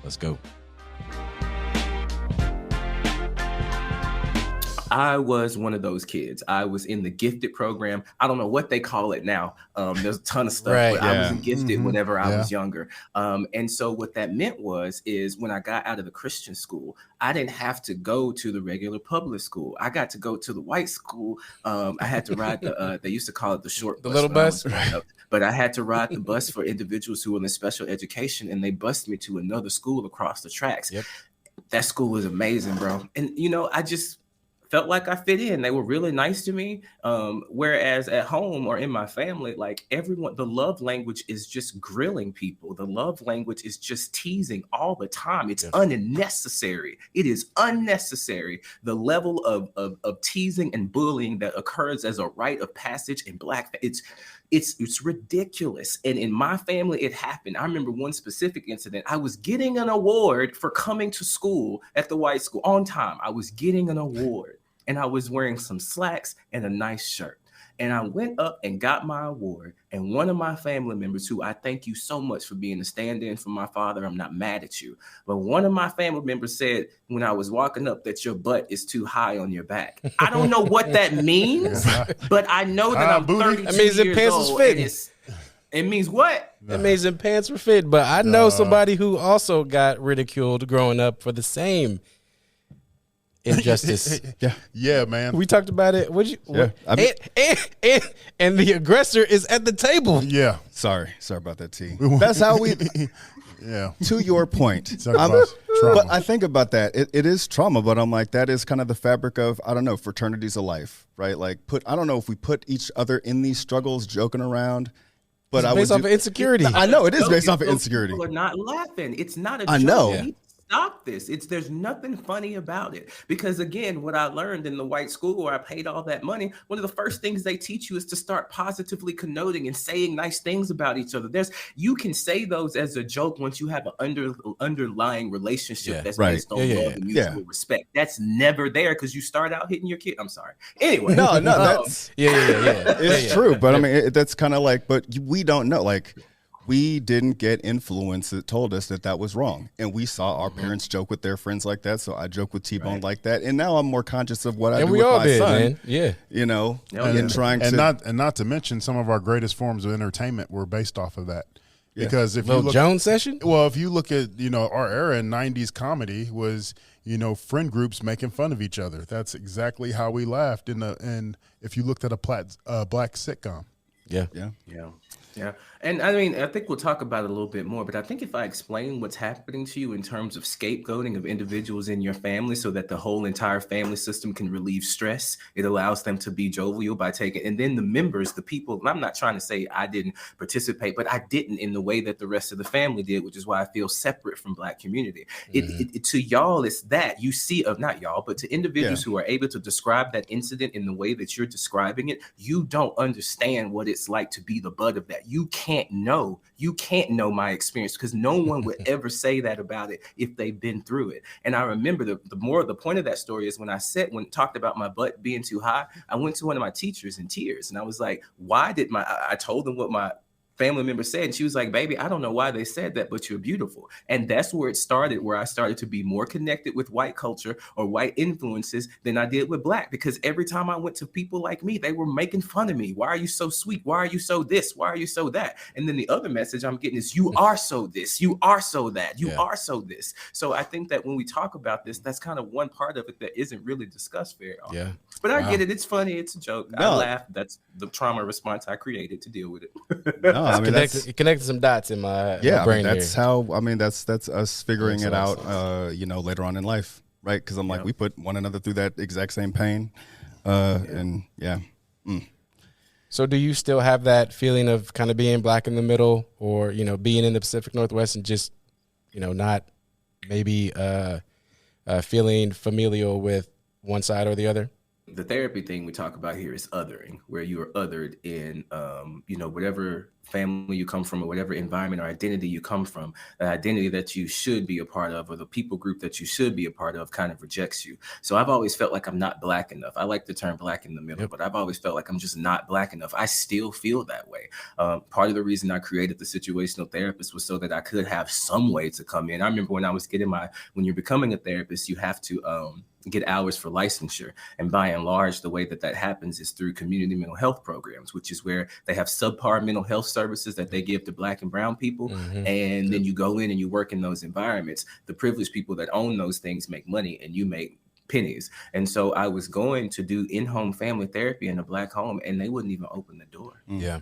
Let's go. I was one of those kids. I was in the gifted program. I don't know what they call it now. There's a ton of stuff, but I was in gifted whenever I was younger. And so what that meant is when I got out of the Christian school, I didn't have to go to the regular public school. I got to go to the white school. I had to ride they used to call it the short bus. The little bus. But I had to ride the bus for individuals who were in special education, and they bused me to another school across the tracks. Yep. That school was amazing, bro. And, I just felt like I fit in. They were really nice to me. Whereas at home or in my family, like everyone, the love language is just grilling people. The love language is just teasing all the time. It's unnecessary. It is unnecessary. The level of teasing and bullying that occurs as a rite of passage in Black, it's ridiculous. And in my family, it happened. I remember one specific incident. I was getting an award for coming to school at the white school on time. I was getting an award. And I was wearing some slacks and a nice shirt. And I went up and got my award. And one of my family members, who I thank you so much for being a stand-in for my father, I'm not mad at you. But one of my family members said when I was walking up that your butt is too high on your back. I don't know what that means, but I know that I'm 32 that means years pants old. was fitting. It means what? It means the pants were fit. But I know somebody who also got ridiculed growing up for the same injustice. Yeah, man. We talked about it. And the aggressor is at the table. Yeah. Sorry about that, T. That's how we. Yeah. To your point, but I think about that. It is trauma, but I'm like, that is kind of the fabric of, I don't know, fraternities of life, right? Like, I don't know if we put each other in these struggles, joking around. But it's based off of insecurity. I know it is based off of insecurity. People are not laughing. It's not a joke. I know. You need to stop this. There's nothing funny about it. Because again, what I learned in the white school where I paid all that money, one of the first things they teach you is to start positively connoting and saying nice things about each other. You can say those as a joke once you have an underlying relationship that's based on love and mutual respect. That's never there because you start out hitting your kid. I'm sorry. Anyway. No, that's It's true, but I mean, that's kind of like, but we don't know. Like, we didn't get influence that told us that was wrong. And we saw our parents joke with their friends like that. So I joke with T-Bone like that. And now I'm more conscious of what I do with my son. Man. Yeah. You know, not to mention some of our greatest forms of entertainment were based off of that. Yeah. Because if you look Jones session? Well, if you look at, our era in 90s comedy was, friend groups making fun of each other. That's exactly how we laughed and if you looked at a black sitcom. Yeah. And I mean, I think we'll talk about it a little bit more, but I think if I explain what's happening to you in terms of scapegoating of individuals in your family so that the whole entire family system can relieve stress, it allows them to be jovial by taking, and then the members, the people, and I'm not trying to say I didn't participate, but I didn't in the way that the rest of the family did, which is why I feel separate from Black community. It to y'all, it's that you see not y'all, but to individuals who are able to describe that incident in the way that you're describing it, you don't understand what it's like to be the butt of that. You can't know my experience because no one would ever say that about it if they've been through it. And I remember the point of that story is when talked about my butt being too high, I went to one of my teachers in tears and I was like, I told them what my family member said, and she was like, baby, I don't know why they said that, but you're beautiful. And that's where it started, where I started to be more connected with white culture or white influences than I did with Black, because every time I went to people like me, they were making fun of me. Why are you so sweet? Why are you so this? Why are you so that? And then the other message I'm getting is, you are so this, you are so that, you are so this. So I think that when we talk about this, that's kind of one part of it that isn't really discussed very often. Yeah. But I get it. It's funny. It's a joke. I laugh. That's the trauma response I created to deal with it. No, I mean, it connected some dots in my brain. That's us figuring it out, later on in life, right? Because I'm like, we put one another through that exact same pain. So do you still have that feeling of kind of being Black in the middle or, being in the Pacific Northwest and just, not maybe feeling familial with one side or the other? The therapy thing we talk about here is othering, where you are othered in, whatever family you come from or whatever environment or identity you come from, the identity that you should be a part of or the people group that you should be a part of kind of rejects you. So I've always felt like I'm not Black enough. I like the term Black in the middle, but I've always felt like I'm just not Black enough. I still feel that way. Part of the reason I created the Situational Therapist was so that I could have some way to come in. I remember when I was when you're becoming a therapist, you have to get hours for licensure. And by and large, the way that happens is through community mental health programs, which is where they have subpar mental health services that they give to Black and brown people. And then you go in and you work in those environments. The privileged people that own those things make money and you make pennies. And so I was going to do in-home family therapy in a Black home and they wouldn't even open the door. Yeah.